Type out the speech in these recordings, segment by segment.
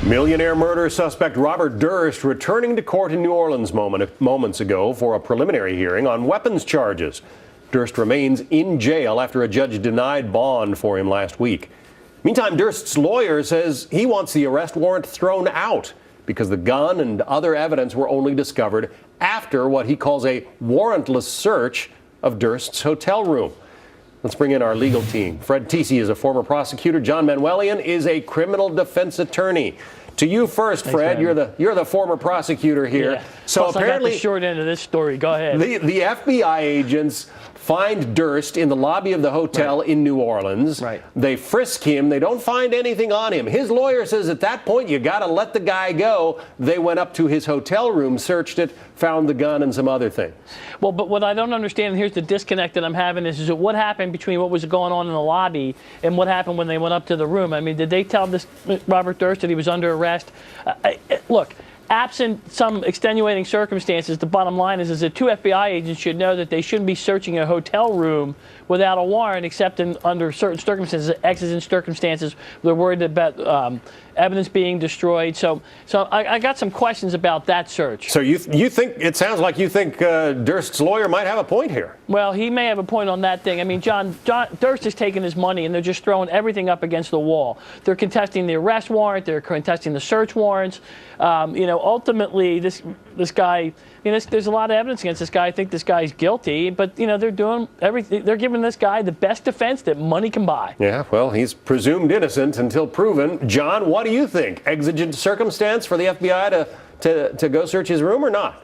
Millionaire murder suspect Robert Durst returning to court in New Orleans moments ago for a preliminary hearing on weapons charges. Durst remains in jail after a judge denied bond for him last week. Meantime, Durst's lawyer says he wants the arrest warrant thrown out because the gun and other evidence were only discovered after what he calls a warrantless search of Durst's hotel room. Let's bring in our legal team. Fred Tisi is a former prosecutor. John Manuelian is a criminal defense attorney. To you first, Fred. You're the former prosecutor here. Yeah. So plus, apparently, I got the short end of this story. Go ahead. The FBI agents find Durst in the lobby of the hotel in New Orleans. Right. They frisk him. They don't find anything on him. His lawyer says at that point, you got to let the guy go. They went up to his hotel room, searched it, found the gun and some other things. Well, but what I don't understand, and here's the disconnect that I'm having, is what happened between what was going on in the lobby and what happened when they went up to the room? I mean, did they tell this Robert Durst that he was under arrest? Look, absent some extenuating circumstances, the bottom line is that two FBI agents should know that they shouldn't be searching a hotel room without a warrant, except under certain circumstances, exigent circumstances. They're worried about evidence being destroyed. So I got some questions about that search. So you think, it sounds like you think Durst's lawyer might have a point here. Well, he may have a point on that thing. I mean, John Durst has taken his money, and they're just throwing everything up against the wall. They're contesting the arrest warrant. They're contesting the search warrants. Ultimately, this guy, there's a lot of evidence against this guy. I think this guy's guilty, but, they're doing everything. They're giving this guy the best defense that money can buy. Yeah, well, he's presumed innocent until proven. John, what do you think? Exigent circumstance for the FBI to go search his room or not?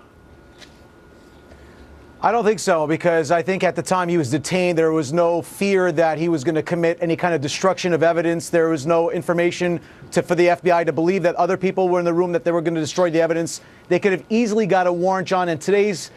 I don't think so, because I think at the time he was detained, there was no fear that he was going to commit any kind of destruction of evidence. There was no information for the FBI to believe that other people were in the room, that they were going to destroy the evidence. They could have easily got a warrant, John. In today's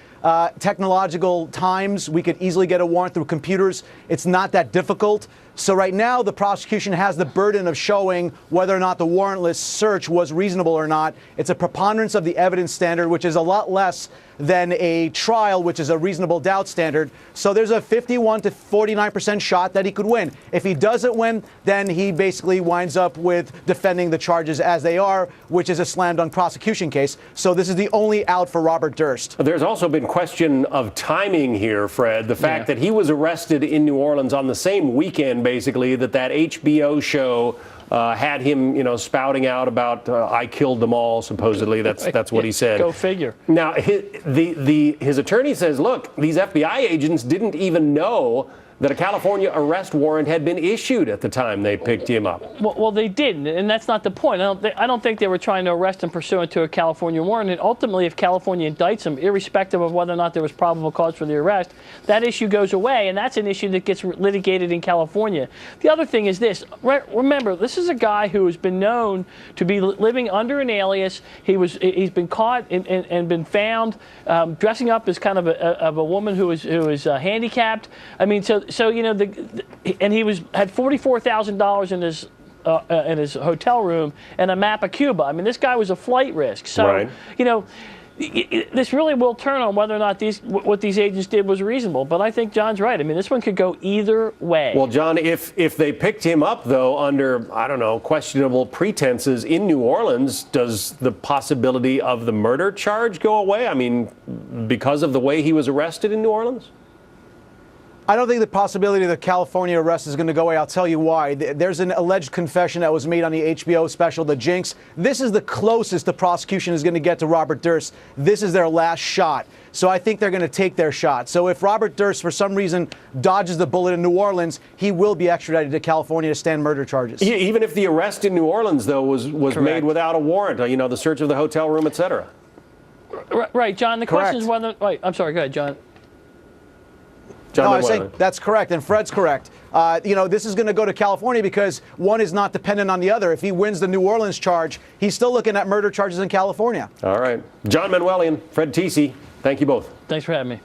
technological times, we could easily get a warrant through computers. It's not that difficult. So right now, the prosecution has the burden of showing whether or not the warrantless search was reasonable or not. It's a preponderance of the evidence standard, which is a lot less than a trial, which is a reasonable doubt standard. So there's a 51 to 49% shot that he could win. If he doesn't win, then he basically winds up with defending the charges as they are, which is a slam dunk prosecution case. So this is the only out for Robert Durst. There's also been question of timing here, Fred. The fact that he was arrested in New Orleans on the same weekend, basically, that HBO show had him, spouting out about I killed them all. Supposedly, that's what he said. Go figure. Now, his attorney says, look, these FBI agents didn't even know that a California arrest warrant had been issued at the time they picked him up. Well, they didn't, and that's not the point. I don't think they were trying to arrest him pursuant to a California warrant. And ultimately, if California indicts him, irrespective of whether or not there was probable cause for the arrest, that issue goes away, and that's an issue that gets litigated in California. The other thing is this. Remember, this is a guy who has been known to be living under an alias. He's been caught and been found dressing up as kind of a woman who is handicapped. I mean, and he had $44,000 in his hotel room and a map of Cuba. I mean, this guy was a flight risk. So, this really will turn on whether or not what these agents did was reasonable. But I think John's right. I mean, this one could go either way. Well, John, if they picked him up, though, under, I don't know, questionable pretenses in New Orleans, does the possibility of the murder charge go away? I mean, because of the way he was arrested in New Orleans? I don't think the possibility of the California arrest is going to go away. I'll tell you why. There's an alleged confession that was made on the HBO special, The Jinx. This is the closest the prosecution is going to get to Robert Durst. This is their last shot. So I think they're going to take their shot. So if Robert Durst, for some reason, dodges the bullet in New Orleans, he will be extradited to California to stand murder charges. Even if the arrest in New Orleans, though, was made without a warrant, the search of the hotel room, et cetera. Right, John. The question is whether... Right, I'm sorry. Go ahead, John. No, I say that's correct, and Fred's correct. This is going to go to California because one is not dependent on the other. If he wins the New Orleans charge, he's still looking at murder charges in California. All right. John Manuelian, Fred Tisi, thank you both. Thanks for having me.